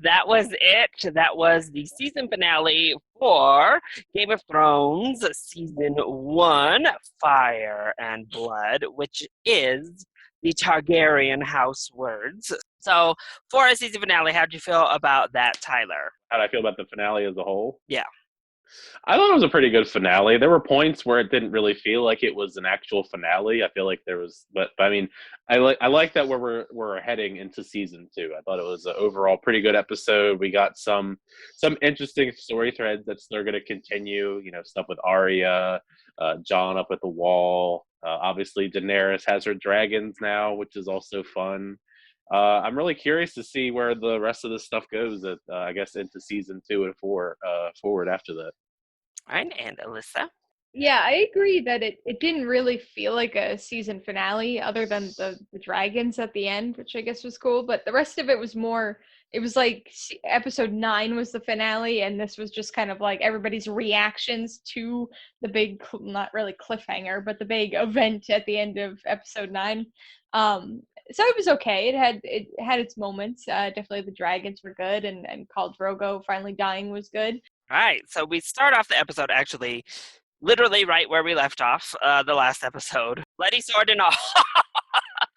that was it. That was the season finale for Game of Thrones season 1, Fire and Blood, which is the Targaryen house words. So, for a season finale, how'd you feel about that, Tyler? How do I feel about the finale as a whole? Yeah. I thought it was a pretty good finale. There were points where it didn't really feel like it was an actual finale. I feel like there was, but I mean, I like that where we're heading into season 2. I thought it was an overall pretty good episode. We got some interesting story threads that they're going to continue. You know, stuff with Arya, Jon up at the wall. Obviously, Daenerys has her dragons now, which is also fun. I'm really curious to see where the rest of this stuff goes. I guess into season 2 and 4 forward after that. All right, and Alyssa? Yeah, I agree that it didn't really feel like a season finale other than the dragons at the end, which I guess was cool. But the rest of it was more, it was like episode 9 was the finale, and this was just kind of like everybody's reactions to the big, not really cliffhanger, but the big event at the end of episode 9. So it was okay. It had its moments. Definitely the dragons were good, and Khal Drogo finally dying was good. All right, so we start off the episode actually literally right where we left off the last episode. Bloody sword and all.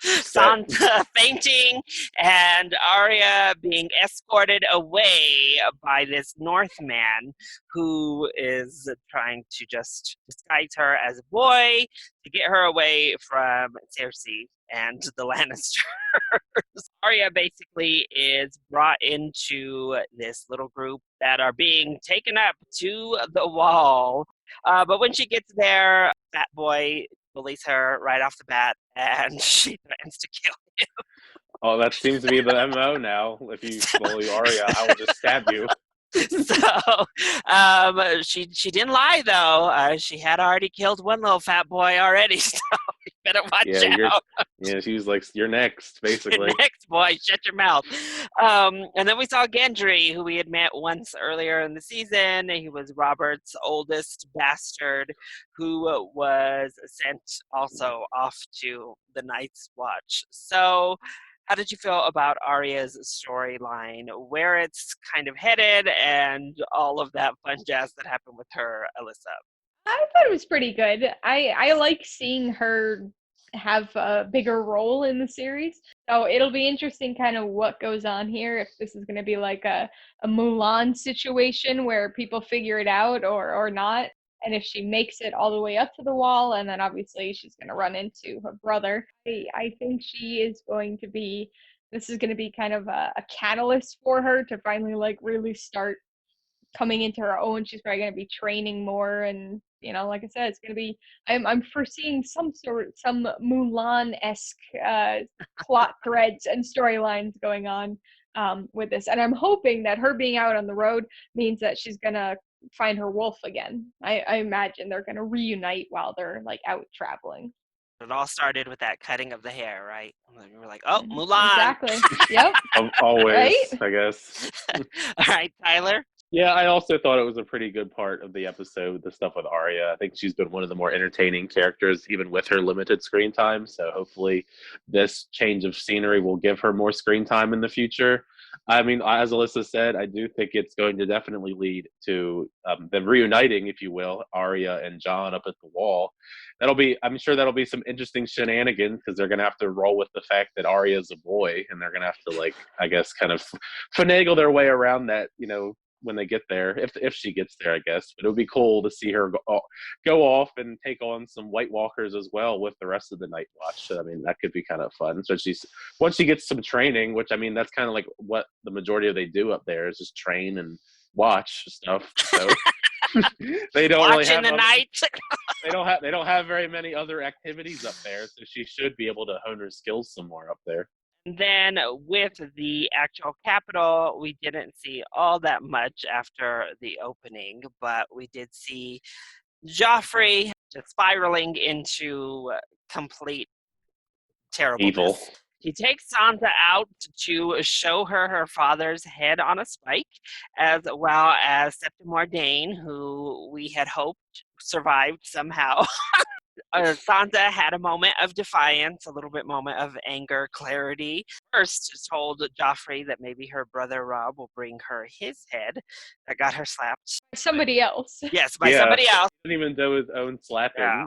Sansa fainting and Arya being escorted away by this Northman who is trying to just disguise her as a boy to get her away from Cersei and the Lannisters. Arya basically is brought into this little group that are being taken up to the wall. But when she gets there, Fat Boy bullies her right off the bat, and she threatens to kill him. Oh, that seems to be the MO now. If you bully Arya, I will just stab you. So she didn't lie though. She had already killed one little fat boy already, so you better watch out. She was like, "You're next," basically. You're next, boy. Shut your mouth. And then we saw Gendry, who we had met once earlier in the season. He was Robert's oldest bastard, who was sent also off to the Night's Watch. So, how did you feel about Arya's storyline, where it's kind of headed, and all of that fun jazz that happened with her, Alyssa? I thought it was pretty good. I like seeing her have a bigger role in the series. So it'll be interesting kind of what goes on here, if this is going to be like a Mulan situation where people figure it out or not. And if she makes it all the way up to the wall, and then obviously she's going to run into her brother. I think this is going to be kind of a catalyst for her to finally like really start coming into her own. She's probably going to be training more, and like I said, it's going to be. I'm foreseeing some Mulan-esque plot threads and storylines going on with this, and I'm hoping that her being out on the road means that she's going to find her wolf again. I imagine they're going to reunite while they're like out traveling. It all started with that cutting of the hair, right? We were like, oh, Mulan. Exactly. Yep. Always, right? I guess. All right, Tyler. Yeah, I also thought it was a pretty good part of the episode, the stuff with Arya. I think she's been one of the more entertaining characters, even with her limited screen time. So hopefully this change of scenery will give her more screen time in the future. I mean, as Alyssa said, I do think it's going to definitely lead to them reuniting, if you will, Arya and Jon up at the wall. I'm sure that'll be some interesting shenanigans, because they're going to have to roll with the fact that Arya is a boy, and they're going to have to, like, I guess, kind of finagle their way around that, when they get there, if she gets there, I guess. But it would be cool to see her go off and take on some White Walkers as well with the rest of the Night Watch. So, I mean, that could be kind of fun. So once she gets some training, which, I mean, that's kind of like what the majority of they do up there is just train and watch stuff. So they don't Watch really have in the night. they don't have very many other activities up there. So she should be able to hone her skills some more up there. Then with the actual capital, we didn't see all that much after the opening, but we did see Joffrey just spiraling into complete terribleness. Evil. He takes Sansa out to show her father's head on a spike, as well as Septim Mordain, who we had hoped survived somehow. Sansa had a moment of defiance, a little bit moment of anger, clarity. First, told Joffrey that maybe her brother Robb will bring her his head. That got her slapped. Somebody else. Yes, by somebody else. Didn't even do his own slapping. Yeah.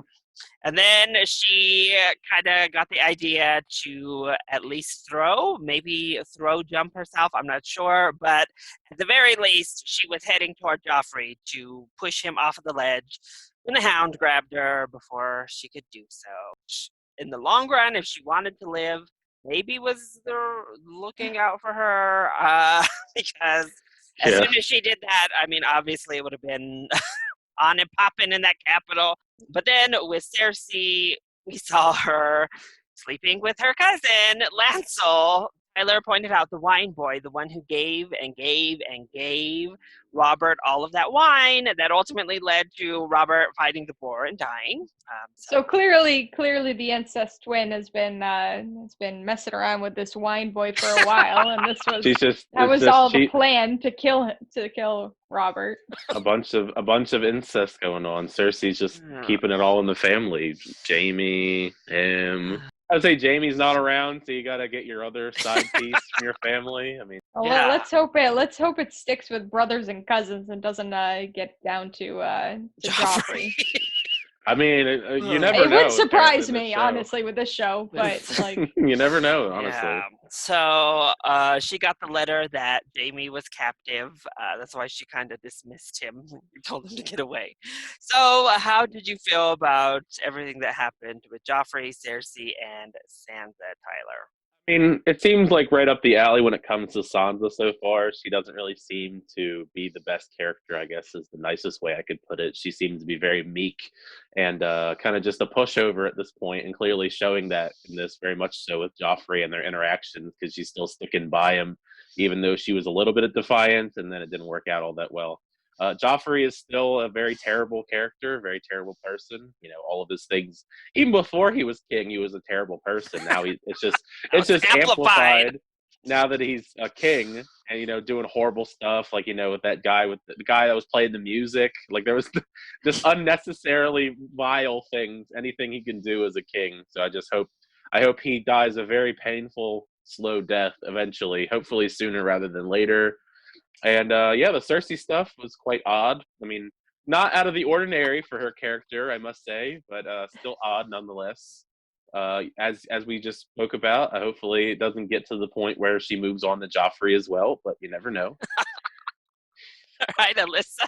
And then she kind of got the idea to at least maybe jump herself. I'm not sure. But at the very least, she was heading toward Joffrey to push him off of the ledge when the Hound grabbed her before she could do so. In the long run, if she wanted to live, maybe was looking out for her because as soon as she did that, I mean, obviously it would have been on and popping in that capital. But then with Cersei, we saw her sleeping with her cousin, Lancel. Tyler pointed out the wine boy, the one who gave and gave and gave Robert all of that wine that ultimately led to Robert fighting the boar and dying. So clearly the incest twin has been messing around with this wine boy for a while, and this was the plan to kill Robert. A bunch of incest going on. Cersei's just keeping it all in the family. Jaime, him. I would say Jaime's not around, so you gotta get your other side piece from your family. I mean, let's hope it sticks with brothers and cousins and doesn't get down to Joffrey. I mean, you never know. It wouldn't surprise me, honestly, with this show, but like you never know, honestly. Yeah. So she got the letter that Jaime was captive. That's why she kind of dismissed him, told him to get away. So how did you feel about everything that happened with Joffrey, Cersei, and Sansa, Tyler? I mean, it seems like right up the alley when it comes to Sansa so far. She doesn't really seem to be the best character, I guess is the nicest way I could put it. She seems to be very meek and kind of just a pushover at this point, and clearly showing that in this very much so with Joffrey and their interactions, because she's still sticking by him, even though she was a little bit of defiance, and then it didn't work out all that well. Joffrey is still a very terrible character, very terrible person. You know, all of his things. Even before he was king, he was a terrible person. Now it's just amplified now that he's a king and doing horrible stuff. Like with that guy with the guy that was playing the music. Like there was just unnecessarily vile things. Anything he can do as a king. So I hope he dies a very painful, slow death eventually. Hopefully sooner rather than later. And the Cersei stuff was quite odd. I mean, not out of the ordinary for her character, I must say, but still odd nonetheless. As we just spoke about, hopefully it doesn't get to the point where she moves on to Joffrey as well, but you never know. All right, Alyssa.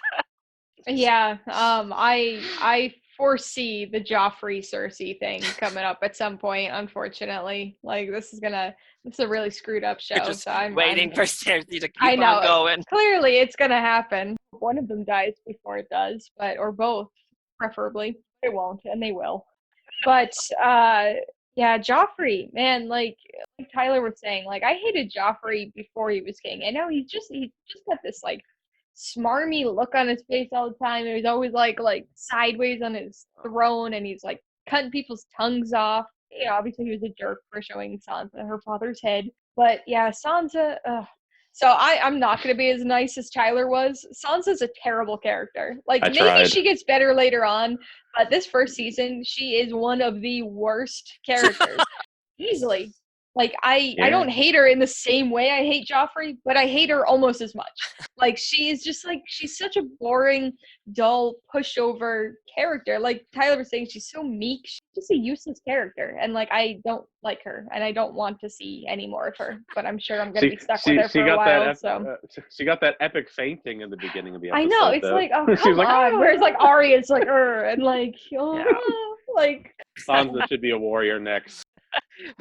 Yeah, I foresee the Joffrey Cersei thing coming up at some point, unfortunately. Like this is a really screwed up show. Just so I'm waiting for Cersei to keep on going. Clearly it's gonna happen. One of them dies before it does, or both, preferably. It won't, and they will. But Joffrey, man, like Tyler was saying, like I hated Joffrey before he was king. I know he just got this like smarmy look on his face all the time, and he's always like sideways on his throne, and he's like cutting people's tongues off. Obviously he was a jerk for showing Sansa her father's head, but Sansa. So I'm not gonna be as nice as Tyler was. Sansa's a terrible character. Like maybe she gets better later on, but this first season she is one of the worst characters, easily. Like I don't hate her in the same way I hate Joffrey, but I hate her almost as much. Like she is just like she's such a boring, dull, pushover character. Like Tyler was saying, she's so meek. She's just a useless character, and like I don't like her, and I don't want to see any more of her. But I'm sure I'm gonna be stuck with her for a while. She got that epic fainting in the beginning of the episode. I know it's like come on. Whereas like Arya's like and like like Sansa should be a warrior next.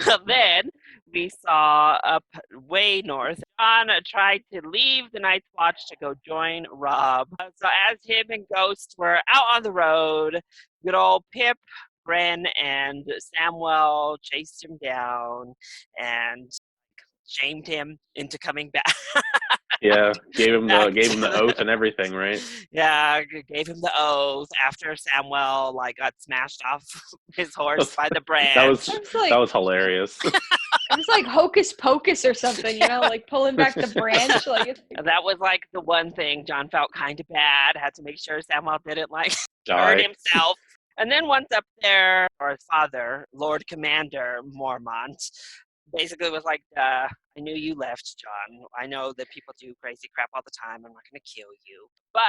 Well, then we saw up way north, Jon tried to leave the Night's Watch to go join Robb. So as him and Ghost were out on the road, good old Pip, Bren, and Samwell chased him down and shamed him into coming back. Yeah, gave him the oath and everything, right? Yeah, gave him the oath after Samwell got smashed off his horse by the branch. That was hilarious. It was like Hocus Pocus or something, like pulling back the branch. That was the one thing Jon felt kind of bad. Had to make sure Samwell didn't hurt himself. And then once up there, our father, Lord Commander Mormont, basically was like, I knew you left, John. I know that people do crazy crap all the time. I'm not going to kill you. But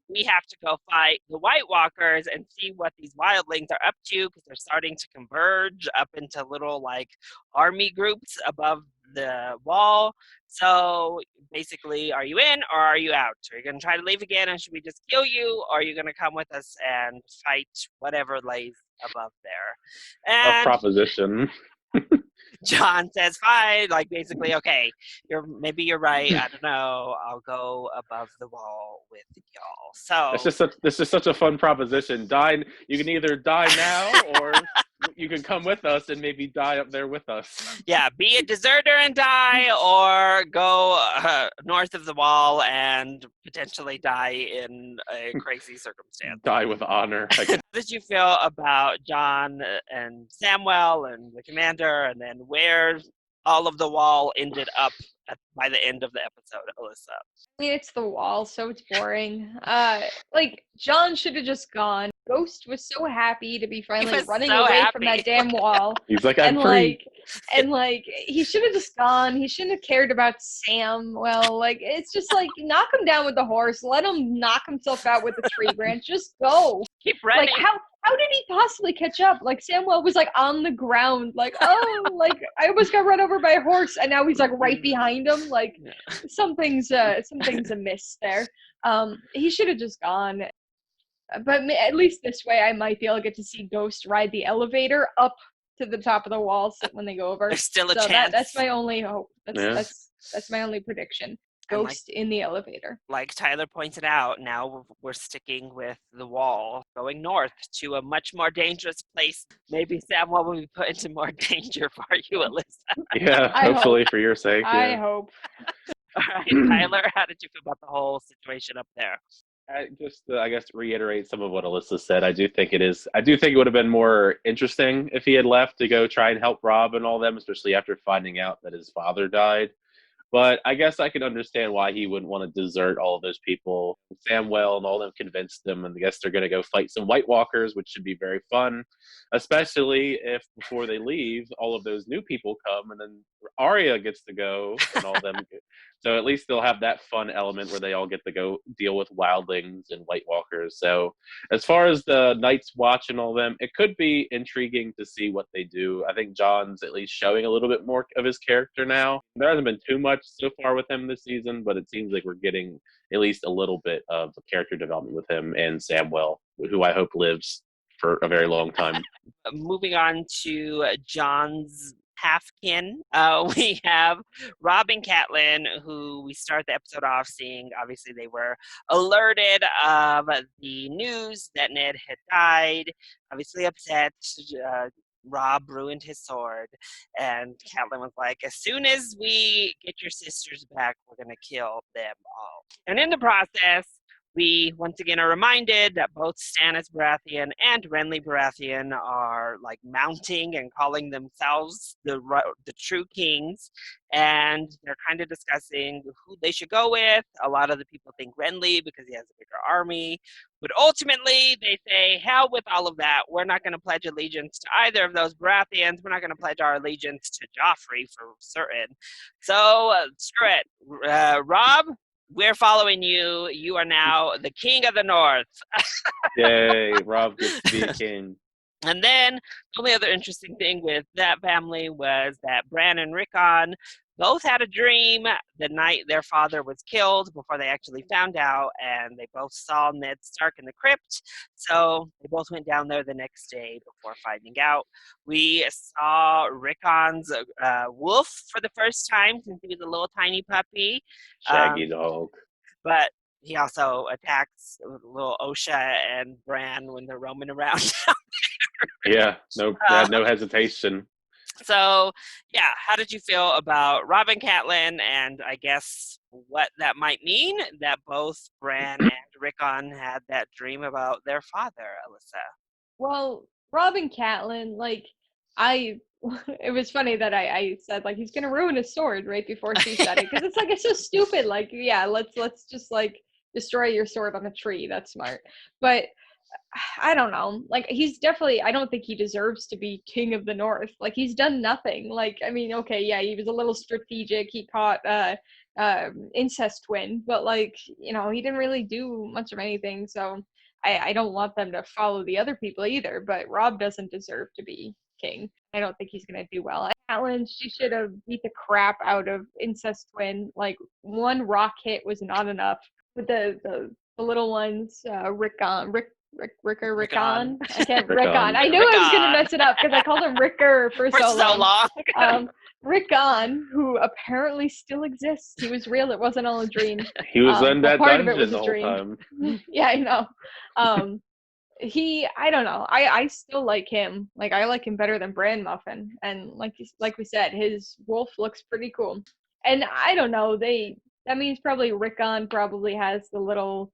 we have to go fight the White Walkers and see what these wildlings are up to, because they're starting to converge up into little, like, army groups above the wall. So basically, are you in or are you out? Are you going to try to leave again and should we just kill you? Or are you going to come with us and fight whatever lays above there? A And proposition. John says, fine, like basically, okay, maybe you're right. I don't know. I'll go above the wall with y'all. So This is such a fun proposition. You can either die now or you can come with us and maybe die up there with us. yeah, be a deserter and die, or go north of the wall and potentially die in a crazy circumstance. Die with honor. How did you feel about John and Samwell and the commander, and then where all of the wall ended up by the end of the episode, Alyssa? I mean, it's the wall, so it's boring. Like, John should have just gone. Ghost was so happy to be finally running so away happy. from that damn wall. He's like, I'm free. He should have just gone. He shouldn't have cared about Sam. Well, like, it's just like, knock him down with the horse. Let him knock himself out with the tree branch. Just go. Keep running. Like, how did he possibly catch up? Like, Samwell was like on the ground, like, oh, like I almost got run over by a horse, and now he's like right behind him. Like, something's amiss there. He should have just gone. But at least this way, I might be able to get to see Ghost ride the elevator up to the top of the wall when they go over. There's still a chance. That's my only hope. That's my only prediction. Ghost in the elevator. Like Tyler pointed out, now we're sticking with the wall, going north to a much more dangerous place. Maybe Samwell will be put into more danger for you, Alyssa. Yeah, hopefully for your sake. I hope. All right, Tyler, how did you feel about the whole situation up there? I guess reiterate some of what Alyssa said. I do think it would have been more interesting if he had left to go try and help Robb and all them, especially after finding out that his father died. But I guess I can understand why he wouldn't want to desert all of those people. Samwell and all them convinced them, and I guess they're going to go fight some White Walkers, which should be very fun, especially if before they leave, all of those new people come, and then Arya gets to go, and all them. So at least they'll have that fun element where they all get to go deal with wildlings and White Walkers. So as far as the Night's Watch and all them, it could be intriguing to see what they do. I think John's at least showing a little bit more of his character now. There hasn't been too much so far with him this season, but it seems like we're getting at least a little bit of character development with him and Samwell, who I hope lives for a very long time. Moving on to John's halfkin, we have Robb and Catelyn, who we start the episode off seeing. Obviously, they were alerted of the news that Ned had died. Obviously upset. Robb ruined his sword, and Catelyn was like, as soon as we get your sisters back, we're going to kill them all. And in the process, we once again are reminded that both Stannis Baratheon and Renly Baratheon are like mounting and calling themselves the true kings, and they're kind of discussing who they should go with. A lot of the people think Renly because he has a bigger army, but ultimately they say, hell with all of that. We're not going to pledge allegiance to either of those Baratheons. We're not going to pledge our allegiance to Joffrey for certain. So screw it. Robb, we're following you. You are now the king of the north. Yay, Robb gets to be a king. And then the only other interesting thing with that family was that Bran and Rickon both had a dream the night their father was killed before they actually found out, and they both saw Ned Stark in the crypt. So they both went down there the next day before finding out. We saw Rickon's wolf for the first time since he was a little tiny puppy. Shaggy dog. But he also attacks little Osha and Bran when they're roaming around. Yeah, no hesitation. So, yeah, how did you feel about Robb and Catelyn, and I guess what that might mean that both Bran and Rickon had that dream about their father, Alyssa? Well, Robb and Catelyn, like, it was funny that I said, like, he's gonna ruin his sword right before she said it, because it's like, it's so stupid. Like, yeah, let's just like destroy your sword on a tree. That's smart. But I don't know. Like, he's definitely, I don't think he deserves to be king of the North. Like, he's done nothing. Like, I mean, okay, yeah, he was a little strategic. He caught incest twin, but like, he didn't really do much of anything. So I don't want them to follow the other people either. But Robb doesn't deserve to be king. I don't think he's gonna do well. Catelyn, she should have beat the crap out of incest twin. Like, one rock hit was not enough. With the little ones, Rickon. I can't Rickon. Rickon. I knew I was gonna mess it up because I called him Ricker for For so long. long. Rickon, who apparently still exists. He was real. It wasn't all a dream. He was in that part of it dungeon was the a whole dream. time. Yeah, I know. I don't know. I still like him. Like, I like him better than Bran Muffin. And like we said, his wolf looks pretty cool. And I don't know. That means probably Rickon probably has the little.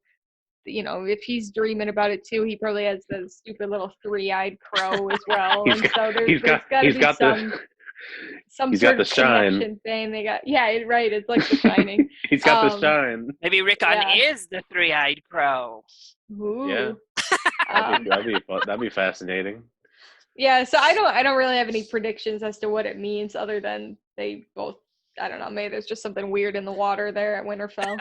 If he's dreaming about it too, he probably has the stupid little three-eyed crow as well. And so there's got to be some sort of connection thing. They got, yeah, right. It's like The Shining. He's got the shine. Maybe Rickon is the three-eyed crow. Ooh. Yeah, that'd be fascinating. Yeah, so I don't really have any predictions as to what it means, other than they both. I don't know. Maybe there's just something weird in the water there at Winterfell. All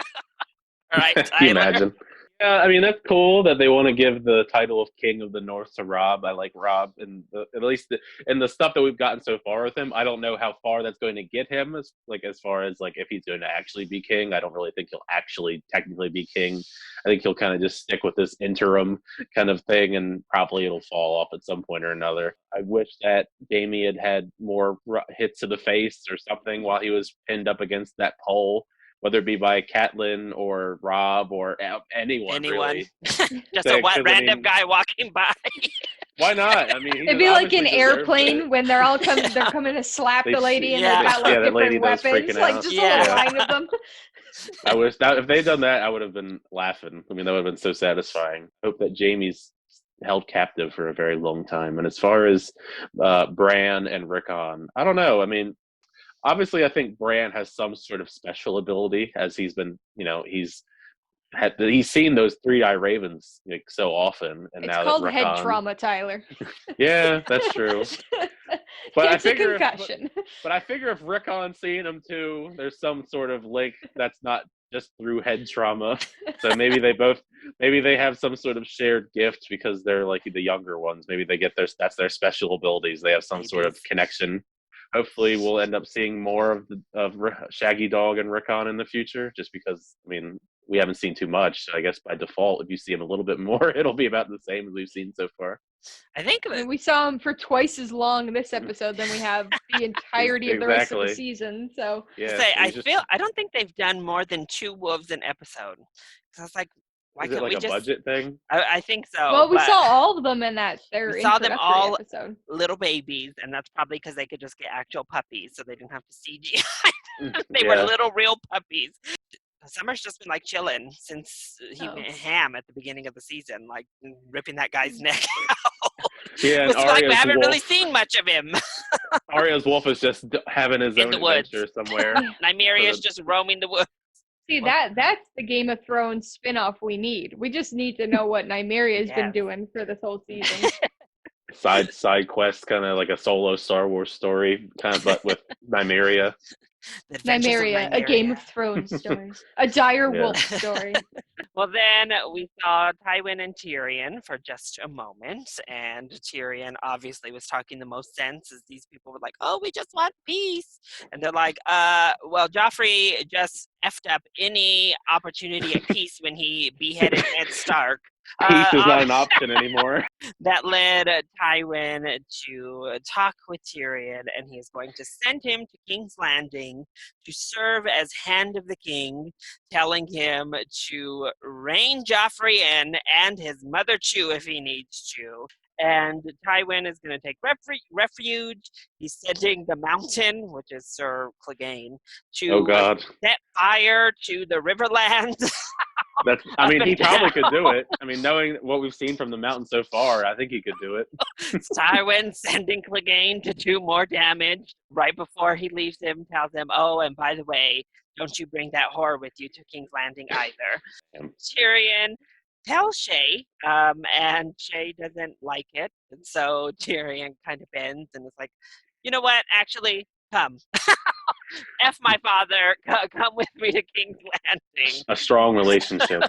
right, Tyler. Can you imagine? Yeah, I mean, that's cool that they want to give the title of King of the North to Robb. I like Robb, and at least in the stuff that we've gotten so far with him, I don't know how far that's going to get him. As far as like if he's going to actually be king, I don't really think he'll actually technically be king. I think he'll kind of just stick with this interim kind of thing, and probably it'll fall off at some point or another. I wish that Jaime had more hits to the face or something while he was pinned up against that pole. Whether it be by Catelyn or Robb or anyone. Really. Just a random guy walking by. Why not? I mean, it'd be like an airplane when they're all coming. They're coming to slap the lady, and they've got like different weapons, like just a little line of them. I wish that if they'd done that, I would have been laughing. I mean, that would have been so satisfying. I hope that Jaime's held captive for a very long time. And as far as Bran and Rickon, I don't know. I mean, obviously, I think Bran has some sort of special ability, as he's been, he's seen those three-eye ravens like so often, and it's now called that head trauma, Tyler. Yeah, that's true. But it's a concussion. But I figure if Rickon's seeing them too, there's some sort of link that's not just through head trauma. So maybe they have some sort of shared gift because they're like the younger ones. Maybe they get that's their special abilities. They have some sort of connection. Hopefully we'll end up seeing more of Shaggy Dog and Rickon in the future, just because, I mean, we haven't seen too much. So I guess by default, if you see him a little bit more, it'll be about the same as we've seen so far. I think we saw him for twice as long this episode than we have the entirety of the rest of the season. So yeah, I don't think they've done more than 2 wolves an episode. So it's like, why can't we just budget thing? I think so. Well, we saw all of them in that. We saw them all episode. Little babies, and that's probably because they could just get actual puppies, so they didn't have to CGI. They were little real puppies. Summer's just been like chilling since he went ham at the beginning of the season, like ripping that guy's neck out. Yeah, it's like we haven't really seen much of him. Arya's wolf is just having his own adventure somewhere. Nymeria's just roaming the woods. See, that's the Game of Thrones spinoff we need. We just need to know what Nymeria's been doing for this whole season. Side quest, kind of like a solo Star Wars story, kind of, but with Nymeria. Nymeria, a Game of Thrones story, a dire wolf story. Well, then we saw Tywin and Tyrion for just a moment, and Tyrion obviously was talking the most sense, as these people were like, "Oh, we just want peace," and they're like, "Well, Joffrey just effed up any opportunity at peace when he beheaded Ned Stark." Peace is not an option anymore. That led Tywin to talk with Tyrion, and he is going to send him to King's Landing to serve as Hand of the King, telling him to rein Joffrey in and his mother too if he needs to. And Tywin is going to take refuge. He's sending the Mountain, which is Sir Clegane, to set fire to the Riverlands. He probably could do it. I mean, knowing what we've seen from the Mountain so far, I think he could do it. Tywin sending Clegane to do more damage right before he leaves him, tells him, "Oh, and by the way, don't you bring that whore with you to King's Landing either." Tyrion tell Shay, and Shay doesn't like it. And so Tyrion kind of bends and is like, you know what? Actually, come. F my father. Come with me to King's Landing. A strong relationship.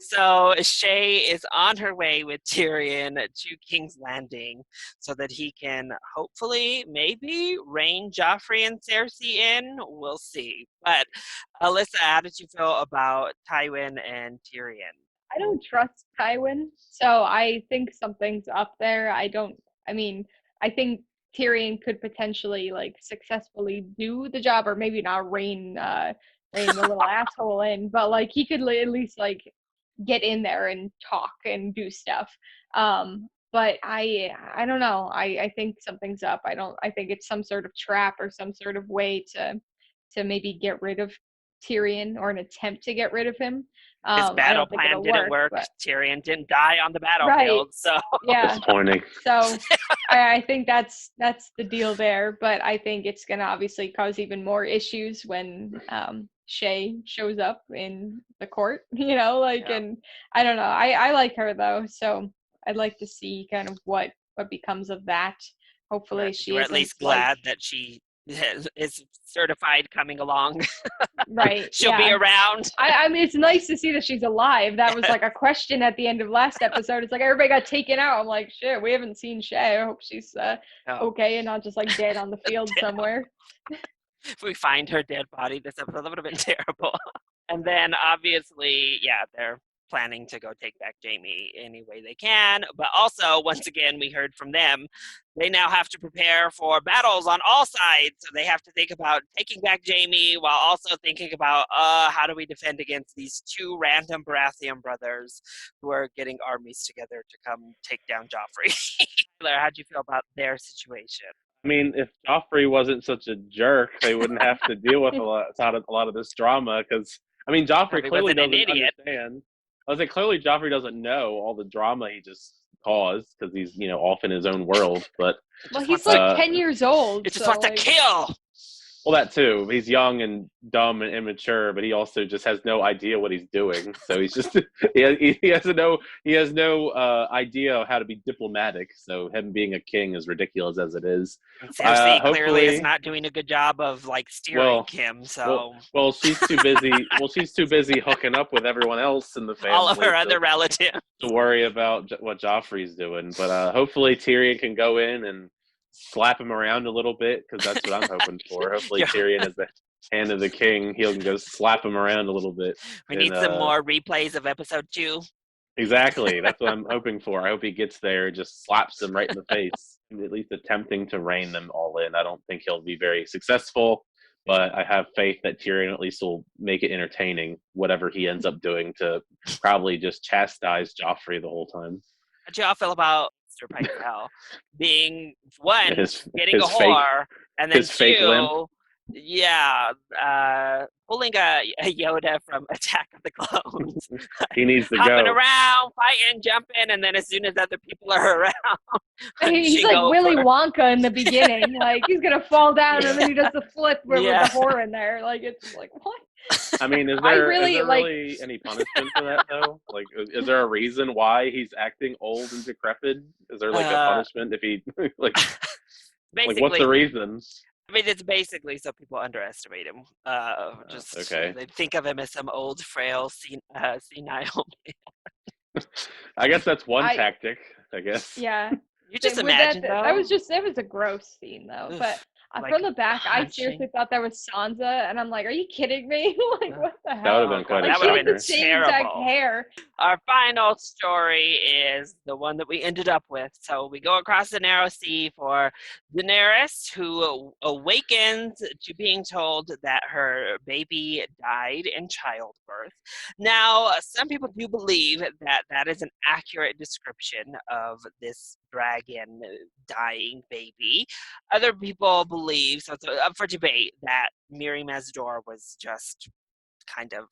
So Shay is on her way with Tyrion to King's Landing so that he can hopefully, maybe, rein Joffrey and Cersei in. We'll see. But Alyssa, how did you feel about Tywin and Tyrion? I don't trust Tywin, so I think something's up there. I mean, I think Tyrion could potentially like successfully do the job, or maybe not rein the little asshole in, but like he could at least like get in there and talk and do stuff. But I don't know. I think something's up. I think it's some sort of trap or some sort of way to maybe get rid of Tyrion, or an attempt to get rid of him. His I battle don't think plan it'll didn't work. but Tyrion didn't die on the right, battlefield, so yeah. Disappointing. So I think that's the deal there. But I think it's gonna obviously cause even more issues when Shay shows up in the court. Yeah. And I don't know. I like her though, so I'd like to see kind of what becomes of that. Hopefully she you were at isn't least like glad that she is certified coming along. right. She'll Yeah. be around. I mean, it's nice to see that she's alive. That was like a question at the end of last episode. It's like everybody got taken out. I'm like, shit, we haven't seen Shay. I hope she's okay and not just like dead on the field somewhere. If we find her dead body this episode, that would have been terrible. And then obviously, yeah, they're planning to go take back Jaime any way they can. But also, once again, we heard from them, they now have to prepare for battles on all sides. So they have to think about taking back Jaime while also thinking about how do we defend against these two random Baratheon brothers who are getting armies together to come take down Joffrey. Claire, how'd you feel about their situation? I mean, if Joffrey wasn't such a jerk, they wouldn't have to deal with a lot of this drama. Because I mean, Joffrey He clearly wasn't an doesn't idiot. understand. I was like, clearly Joffrey doesn't know all the drama he just caused because he's off in his own world. But Well, he's like 10 years old. He just so, wants to like, kill. well, that too. He's young and dumb and immature, but he also just has no idea what he's doing. So he's just he has no idea of how to be diplomatic. So him being a king, as ridiculous as it is, And Cersei clearly is hopefully not doing a good job of like steering him. So well, she's too busy. Well, she's too busy hooking up with everyone else in the family. all of her other relatives. To worry about what Joffrey's doing. But hopefully Tyrion can go in and slap him around a little bit, because that's what I'm hoping for. Hopefully Yeah. Tyrion is the hand of the king. He'll go slap him around a little bit. We need some more replays of episode 2. Exactly. That's what I'm hoping for. I hope he gets there, just slaps them right in the face, at least attempting to rein them all in. I don't think he'll be very successful, but I have faith that Tyrion at least will make it entertaining, whatever he ends up doing, to probably just chastise Joffrey the whole time. How'd y'all feel about Mr. Pycelle being one, getting his a whore, and then his fake limp. Pulling a Yoda from Attack of the Clones. He needs to Hopping go. around, fighting, jumping, and then as soon as other people are around, he's like Willy Wonka in the beginning. Like he's gonna fall down and then he does the flip with the whore in there. Like it's like what? I mean, is there really any punishment for that though? Like, is there a reason why he's acting old and decrepit? Is there like a punishment if he like what's the reason? I mean, it's basically so people underestimate him. Okay. They think of him as some old, frail, senile man. I guess that's one tactic. I guess. Yeah. You just imagine that was a gross scene though. But like, from the back, I seriously thought that was Sansa, and I'm like, are you kidding me? Like, what the hell? That would have been quite that she would had the same exact hair. Our final story is the one that we ended up with. So we go across the narrow sea for Daenerys, who awakens to being told that her baby died in childbirth. Now, some people do believe that that is an accurate description of this dragon dying baby. Other people believe, so it's up for debate, that Miri Mazdor was just kind of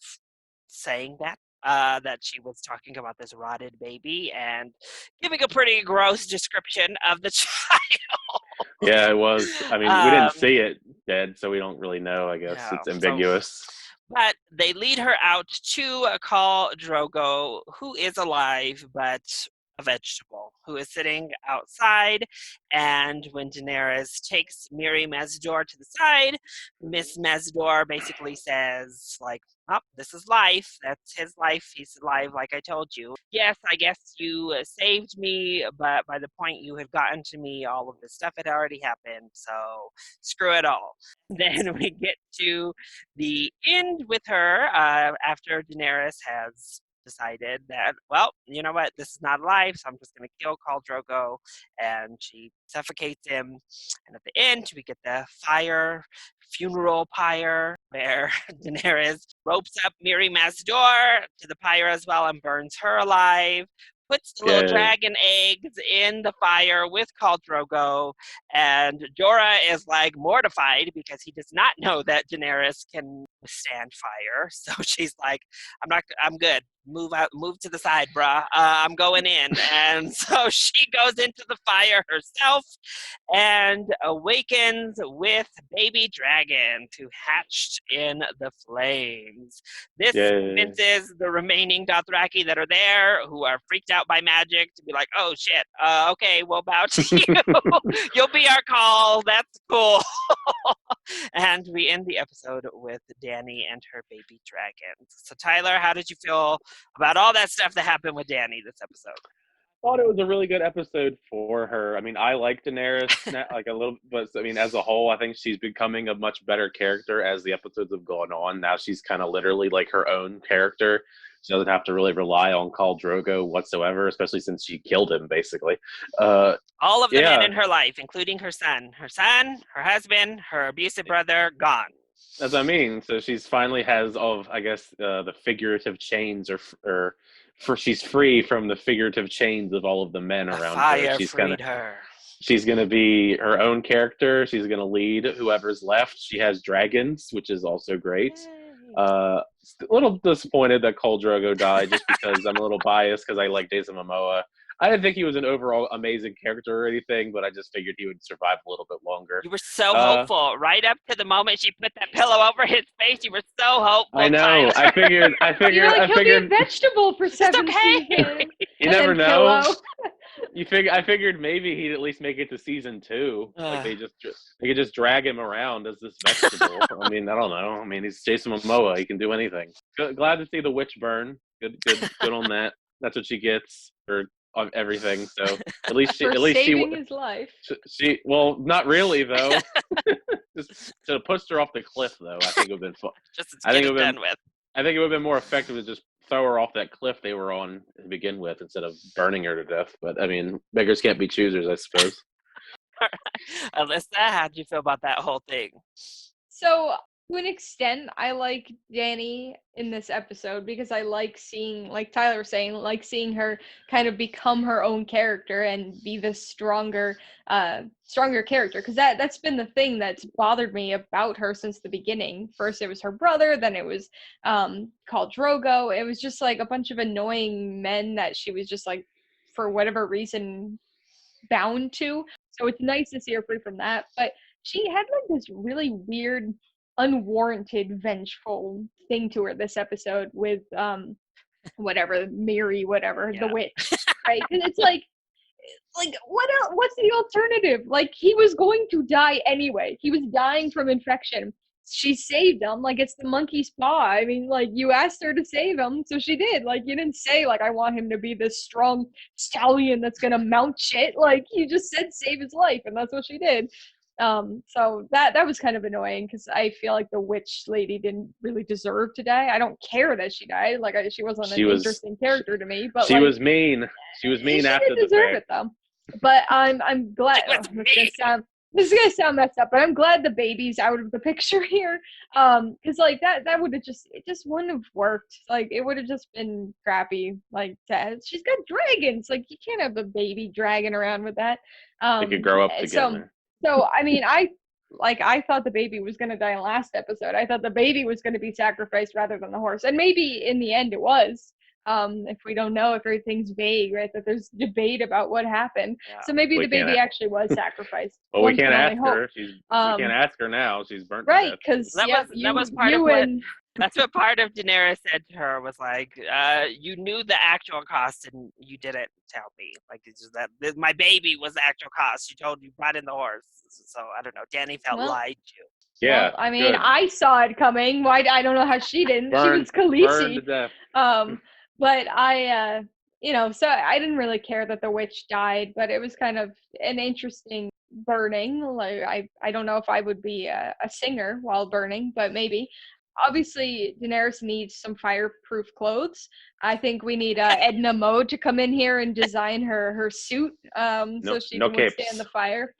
saying that she was talking about this rotted baby and giving a pretty gross description of the child. Yeah, it was. I mean, we didn't see it dead, so we don't really know. I guess it's ambiguous. So But they lead her out to call Drogo, who is alive, but a vegetable, who is sitting outside. And when Daenerys takes Miri Mazador to the side, Miss Mazador basically says, like, oh, this is life. That's his life. He's alive, like I told you. Yes, I guess you saved me, but by the point you had gotten to me, all of this stuff had already happened. So screw it all. Then we get to the end with her after Daenerys has decided that, well, you know what, this is not alive, so I'm just going to kill Khal Drogo, and she suffocates him. And at the end, we get the funeral pyre, where Daenerys ropes up Miri Mazador to the pyre as well and burns her alive. Puts the little dragon eggs in the fire with Khal Drogo, and Jorah is like mortified because he does not know that Daenerys can withstand fire. So she's like, I'm good. Move to the side, bruh. I'm going in. And so she goes into the fire herself and awakens with baby dragons who hatched in the flames. This convinces the remaining Dothraki that are there, who are freaked out by magic, to be like, oh shit, okay, we'll bow to you. You'll be our call. That's cool. And we end the episode with Dany and her baby dragons. So Tyler, how did you feel about all that stuff that happened with Dany this episode? I thought it was a really good episode for her. I mean, I like Daenerys like a little, but I mean, as a whole, I think she's becoming a much better character as the episodes have gone on. Now she's kind of literally like her own character. She doesn't have to really rely on Khal Drogo whatsoever, especially since she killed him, basically. All of the men in her life, including her son, her husband, her abusive brother, gone. As I mean, so she's finally has all of, I guess, the figurative chains, or she's free from the figurative chains of all of the men around her. She's going to be her own character. She's going to lead whoever's left. She has dragons, which is also great. A little disappointed that Khal Drogo died, just because I'm a little biased because I like Jason Momoa. I didn't think he was an overall amazing character or anything, but I just figured he would survive a little bit longer. You were so hopeful, right up to the moment she put that pillow over his face. You were so hopeful. I know. Tyler. I figured. He'll be a vegetable for 7 seasons. You never know. I figured maybe he'd at least make it to season 2. Like they could just drag him around as this vegetable. I mean, I don't know. I mean, he's Jason Momoa. He can do anything. Glad to see the witch burn. Good on that. That's what she gets for everything. So at least saving his life. She well, not really though. Just should have pushed her off the cliff though. I think it would have been fun. I think it would have been more effective to just throw her off that cliff they were on to begin with instead of burning her to death. But I mean, beggars can't be choosers, I suppose. Alyssa, how did you feel about that whole thing? So, to an extent, I like Dany in this episode because I like seeing, like Tyler was saying, like seeing her kind of become her own character and be this stronger character. Because that's been the thing that's bothered me about her since the beginning. First, it was her brother, then it was Khal Drogo. It was just like a bunch of annoying men that she was just like, for whatever reason, bound to. So it's nice to see her free from that. But she had like this really weird, unwarranted, vengeful thing to her this episode with Miri, the witch, right? And it's like what else? What's the alternative? Like, he was going to die anyway. He was dying from infection. She saved him. Like, it's the monkey's paw. I mean, like, you asked her to save him, so she did. Like, you didn't say, like, I want him to be this strong stallion that's gonna mount shit. Like, you just said save his life, and that's what she did. So that was kind of annoying because I feel like the witch lady didn't really deserve to die. I don't care that she died. Like, she wasn't an interesting character to me. But she was mean. She was mean after the fact. She didn't deserve it though. But I'm glad. This is gonna sound messed up, but I'm glad the baby's out of the picture here. Because like that would have it just wouldn't have worked. Like, it would have just been crappy. Like, she's got dragons. Like, you can't have a baby dragging around with that. They could grow up together. So I mean, I thought the baby was going to die in last episode. I thought the baby was going to be sacrificed rather than the horse. And maybe in the end it was. If we don't know, if everything's vague, right? That there's debate about what happened. Yeah. So maybe the baby actually was sacrificed. Well, we can't ask her. We can't ask her now. She's burnt. Right, because that was part of what That's what part of Daenerys said to her was like, you knew the actual cost and you didn't tell me. Like, it's just that my baby was the actual cost. You brought in the horse. So I don't know. Danny felt Well, lied to. Yeah, well, I mean, good. I saw it coming. Why? I don't know how she didn't. She was Burned to Khaleesi. death. But so I didn't really care that the witch died, but it was kind of an interesting burning. Like I don't know if I would be a singer while burning, but maybe. Obviously, Daenerys needs some fireproof clothes. I think we need Edna Mode to come in here and design her suit, so she No can withstand capes. the fire.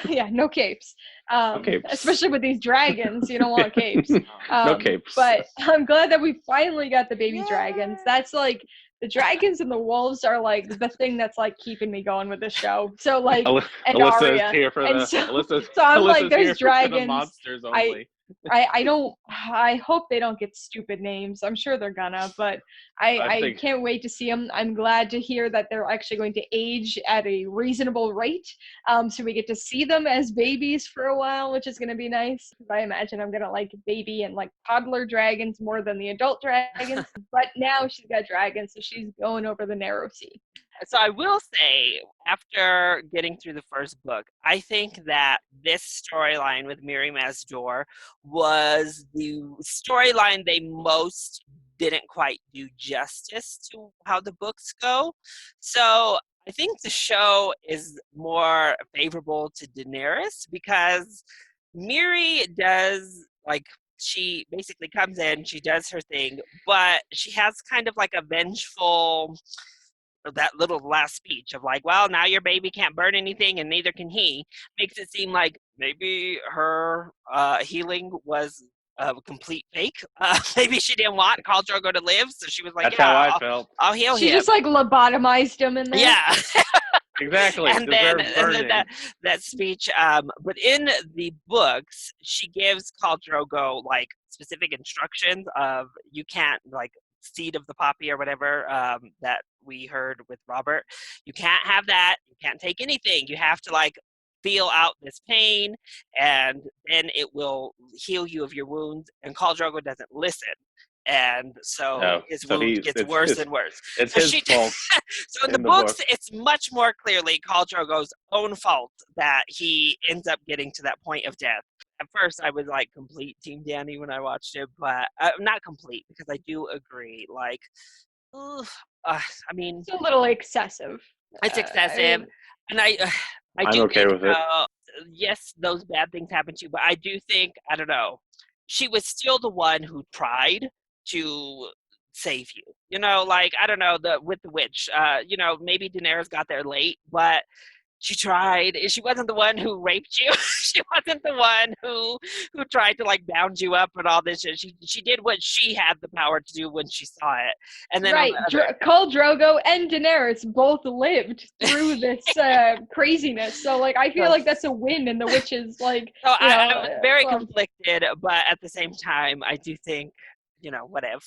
Yeah, no capes. No capes. Especially with these dragons, you don't want capes. No capes. But I'm glad that we finally got the baby dragons. That's like the dragons and the wolves are like the thing that's like keeping me going with the show. So like, and Alyssa Arya, is here for and the so, Alyssa's, so I'm Alyssa's like, there's here for the dragons. monsters only. I hope they don't get stupid names. I'm sure they're gonna, but I can't wait to see them. I'm glad to hear that they're actually going to age at a reasonable rate. So we get to see them as babies for a while, which is gonna be nice. I imagine I'm gonna like baby and like toddler dragons more than the adult dragons. But now she's got dragons, so she's going over the narrow sea. So I will say, after getting through the first book, I think that this storyline with Miri Mazdor was the storyline they most didn't quite do justice to how the books go. So I think the show is more favorable to Daenerys because Miri does like she basically comes in, she does her thing, but she has kind of like a vengeful that little last speech of like, well, now your baby can't burn anything and neither can he, makes it seem like maybe her healing was a complete fake. Maybe she didn't want Khal Drogo to live, so she was like, That's yeah, how I felt. I'll heal She him. just like lobotomized him in there. Yeah. Exactly. and then that speech, but in the books, she gives Khal Drogo like specific instructions of you can't like seed of the poppy or whatever that we heard with Robert. You can't have that. You can't take anything. You have to like feel out this pain, and then it will heal you of your wounds. And Khal Drogo doesn't listen. And so his wound gets worse and worse. It's his fault. So in the books, it's much more clearly Khal Drogo's own fault that he ends up getting to that point of death. At first, I was like complete Team Danny when I watched it, but not complete because I do agree. Like, I mean, it's a little excessive. It's excessive, and I I'm do okay think, with it. yes, those bad things happen to you, but I do think I don't know. She was still the one who tried to save you. You know, like I don't know with the witch. You know, maybe Daenerys got there late, but she tried. She wasn't the one who raped you. She wasn't the one who tried to like bound you up and all this shit. She did what she had the power to do when she saw it. And then right, Khal Drogo and Daenerys both lived through this craziness. So like I feel like that's a win in the witches. Like so I was very conflicted, but at the same time, I do think whatever.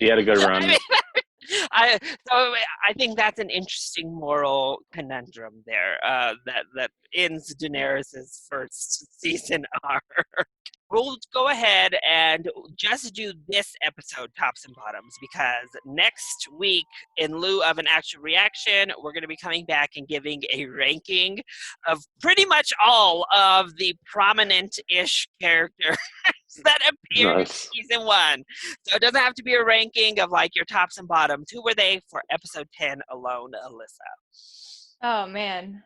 She had a good run. I think that's an interesting moral conundrum there that ends Daenerys' first season arc. We'll go ahead and just do this episode tops and bottoms because next week, in lieu of an actual reaction, we're going to be coming back and giving a ranking of pretty much all of the prominent-ish characters that appeared in season 1. So it doesn't have to be a ranking of like your tops and bottoms. Who were they for episode 10 alone, Alyssa? Oh man.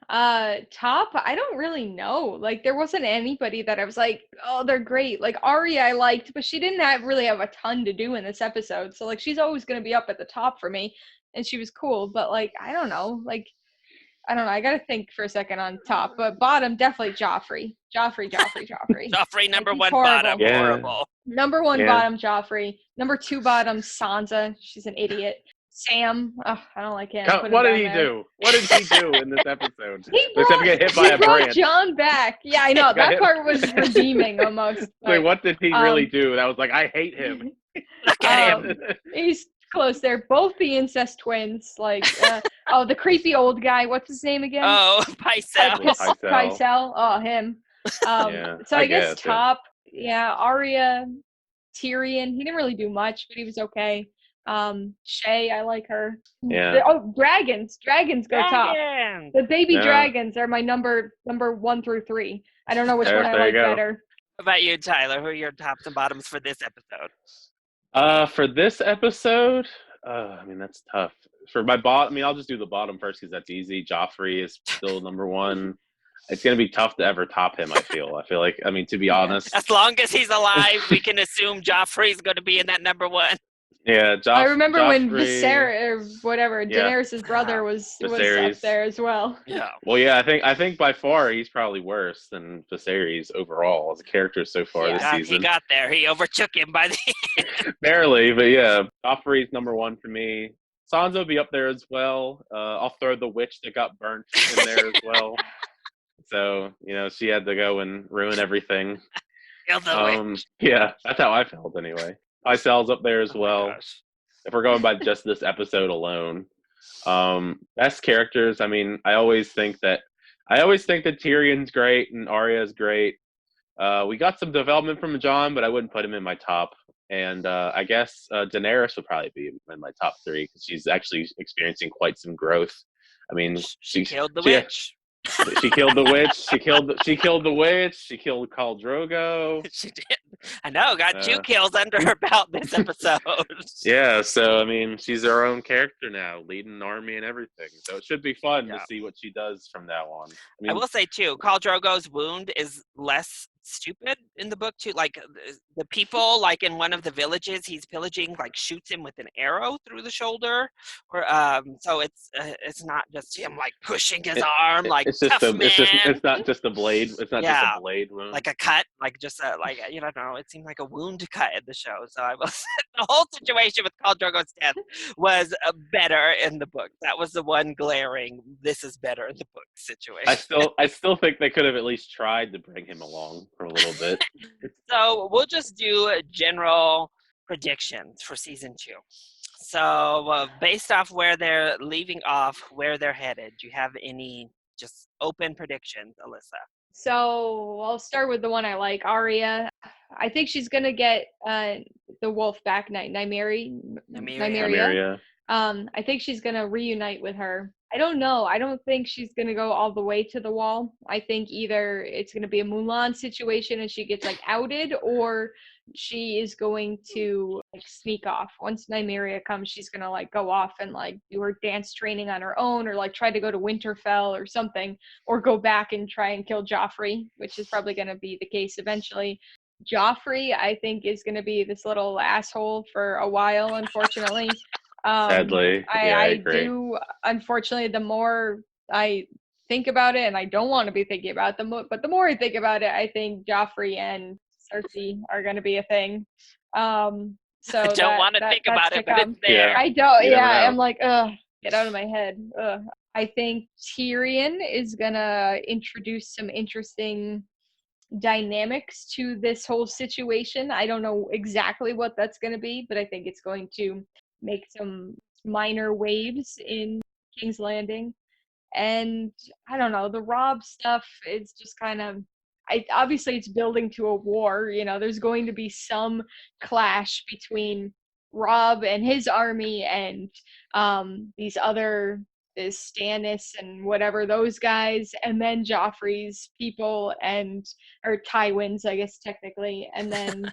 Top, I don't really know. Like there wasn't anybody that I was like, oh, they're great. Like Arya I liked, but she didn't really have a ton to do in this episode. So like she's always gonna be up at the top for me. And she was cool, but like I don't know. I gotta think for a second on top. But bottom, definitely Joffrey. Joffrey. Joffrey, number like, 1 horrible. bottom, horrible. Number 1 bottom, Joffrey. Number 2 bottom, Sansa. She's an idiot. Sam, I don't like him. What did he do? What did he do in this episode? Except get hit by a brought branch. John back. Yeah, I know. That part was redeeming almost. Wait, what did he really do? That was like, I hate him. He's close there. Both the incest twins. Like, the creepy old guy. What's his name again? Oh, Pycelle. Pycelle. Oh, him. So I guess top. Yeah, Arya. Tyrion, he didn't really do much, but he was okay. Shay, I like her. Yeah. Oh, dragons go top. Dragon! The baby Yeah. dragons are my number 1 through 3. I don't know which one I There you like go. better. What about you, Tyler? Who are your tops and bottoms for this episode? For this episode, I mean, that's tough. For my bottom, I mean, I'll just do the bottom first because that's easy. Joffrey is still number one. It's going to be tough to ever top him, I feel like, I mean, to be honest. As long as he's alive, we can assume Joffrey's going to be in that number one. Yeah, I remember when Joffrey, Viserys, or whatever, Yeah. Daenerys' brother was up Viserys. there as well. Yeah. Well, yeah, I think by far he's probably worse than Viserys overall as a character so far this season. He got there. He overtook him by the Barely, but yeah, Joffrey's number one for me. Sansa will be up there as well. I'll throw the witch that got burnt in there as well. So, she had to go and ruin everything. Kill the witch. Yeah, that's how I felt anyway. Pycelle's up there as well. If we're going by just this episode alone. Best characters, I mean, I always think that Tyrion's great and Arya's great. We got some development from Jon, but I wouldn't put him in my top. And I guess Daenerys would probably be in my top 3 because she's actually experiencing quite some growth. I mean, she killed the witch. She killed the witch. She killed the witch. She killed Khal Drogo. She did. I know. Got 2 kills under her belt this episode. Yeah. So I mean, she's her own character now, leading an army and everything. So it should be fun to see what she does from now on. I will say too, Khal Drogo's wound is less stupid in the book too. Like the people, like in one of the villages he's pillaging, like shoots him with an arrow through the shoulder, or so it's not just him like pushing his arm, like it's just tough man. It's not just a blade. It's not just a blade wound. Like a cut, like just like you don't know. It seemed like a wound cut in the show. So I will say the whole situation with Khal Drogo's death was better in the book. That was the one glaring. This is better in the book situation. I still think they could have at least tried to bring him along for a little bit. So we'll just do general predictions for season 2. So based off where they're leaving off, where they're headed, do you have any just open predictions, Alyssa? So I'll start with the one I like, Arya. I think she's gonna get the wolf back, Nymeria. I think she's gonna reunite with her. I don't know. I don't think she's gonna go all the way to the wall. I think either it's gonna be a Mulan situation and she gets like outed, or she is going to like sneak off. Once Nymeria comes, she's gonna like go off and like do her dance training on her own, or like try to go to Winterfell or something, or go back and try and kill Joffrey, which is probably gonna be the case eventually. Joffrey, I think, is gonna be this little asshole for a while, unfortunately. Sadly, I agree. Do, unfortunately, the more I think about it, and I don't want to be thinking about it, but the more I think about it, I think Joffrey and Cersei are going to be a thing. So I don't want to think about it, but it's there. I don't. Yeah, I'm like, ugh, get out of my head. Ugh. I think Tyrion is going to introduce some interesting dynamics to this whole situation. I don't know exactly what that's going to be, but I think it's going to make some minor waves in King's Landing. And I don't know, the Robb stuff is just kind of, obviously it's building to a war. There's going to be some clash between Robb and his army and these other, Stannis and whatever, those guys, and then Joffrey's people, or Tywin's, I guess technically, and then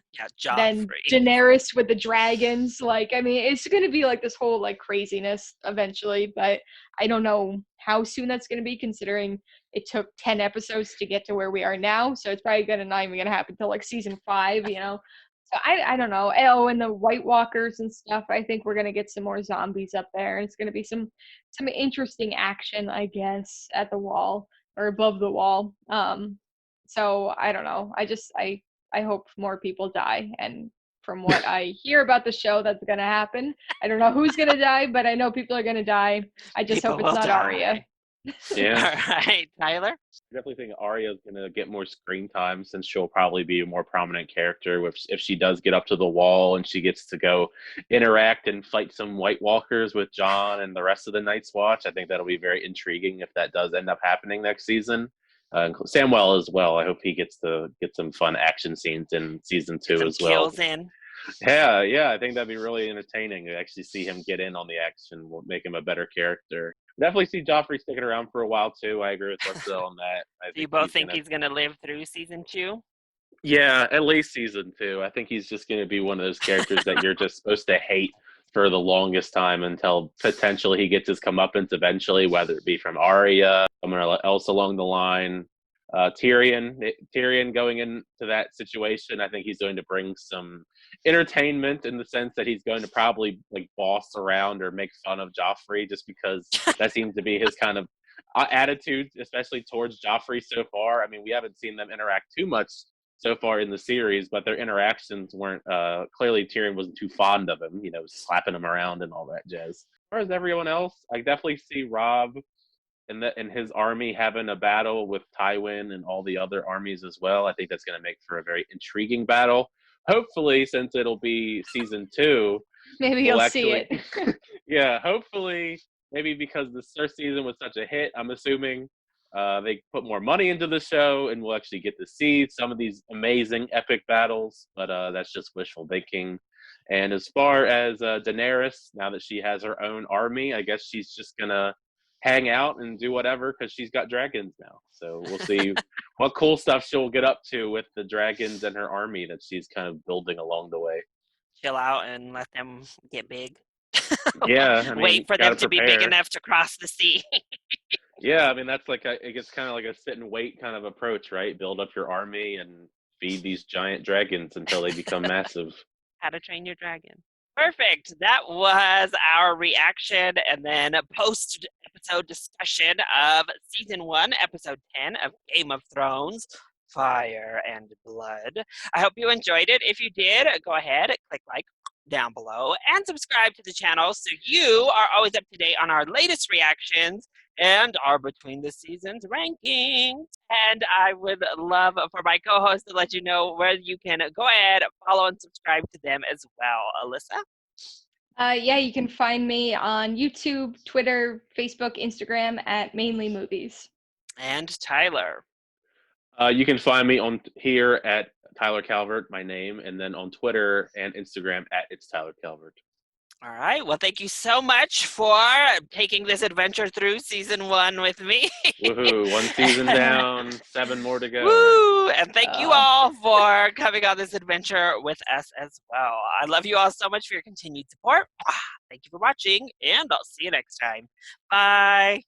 then Daenerys with the dragons. Like, I mean, it's going to be like this whole like craziness eventually, but I don't know how soon that's going to be, considering it took 10 episodes to get to where we are now. So it's probably not even going to happen until like season 5, So I don't know. Oh, and the White Walkers and stuff. I think we're gonna get some more zombies up there. It's gonna be some interesting action, I guess, at the wall or above the wall. So I don't know. I hope more people die. And from what I hear about the show, that's gonna happen. I don't know who's gonna die, but I know people are gonna die. I just hope it's not Arya. Yeah. All right, Tyler? I definitely think Arya's going to get more screen time, since she'll probably be a more prominent character if she does get up to the wall and she gets to go interact and fight some White Walkers with Jon and the rest of the Night's Watch. I think that'll be very intriguing if that does end up happening next season. Samwell as well. I hope he gets to get some fun action scenes in season 2 as well. Kills in. Yeah, I think that'd be really entertaining to actually see him get in on the action. Will make him a better character. Definitely see Joffrey sticking around for a while too. I agree with Alyssa on that. I Do you think both he's think gonna. he's gonna live through season 2? Yeah, at least season 2. I think he's just gonna be one of those characters that you're just supposed to hate for the longest time until potentially he gets his comeuppance eventually, whether it be from Arya, someone else along the line. Tyrion going into that situation, I think he's going to bring some entertainment in the sense that he's going to probably like boss around or make fun of Joffrey just because that seems to be his kind of attitude, especially towards Joffrey so far. I mean, we haven't seen them interact too much so far in the series, but their interactions weren't clearly Tyrion wasn't too fond of him, slapping him around and all that jazz. As far as everyone else, I definitely see Robb and his army having a battle with Tywin and all the other armies as well. I think that's going to make for a very intriguing battle. Hopefully, since it'll be season 2, Maybe we'll you'll see actually, it. yeah, hopefully, maybe because the first season was such a hit, I'm assuming they put more money into the show and we'll actually get to see some of these amazing epic battles, but that's just wishful thinking. And as far as Daenerys, now that she has her own army, I guess she's just going to hang out and do whatever because she's got dragons now. So we'll see what cool stuff she'll get up to with the dragons and her army that she's kind of building along the way. Chill out and let them get big. Yeah, I mean, Wait for them gotta to be big prepare. enough to cross the sea. Yeah, I mean that's it gets kind of like a sit and wait kind of approach, right? Build up your army and feed these giant dragons until they become massive. How to Train Your Dragon. Perfect. That was our reaction and then post episode discussion of season 1, episode 10 of Game of Thrones, Fire and Blood. I hope you enjoyed it. If you did, go ahead, click like down below and subscribe to the channel so you are always up to date on our latest reactions and our between the seasons rankings. And I would love for my co-host to let you know where you can go ahead, follow and subscribe to them as well. Alyssa? Yeah, you can find me on YouTube, Twitter, Facebook, Instagram at Mainly Movies. And Tyler? You can find me on here at Tyler Calvert, my name, and then on Twitter and Instagram at It's Tyler Calvert. All right. Well, thank you so much for taking this adventure through season 1 with me. Woohoo! 1 season down, 7 more to go. Woo! Right? And thank you all for coming on this adventure with us as well. I love you all so much for your continued support. Thank you for watching, and I'll see you next time. Bye.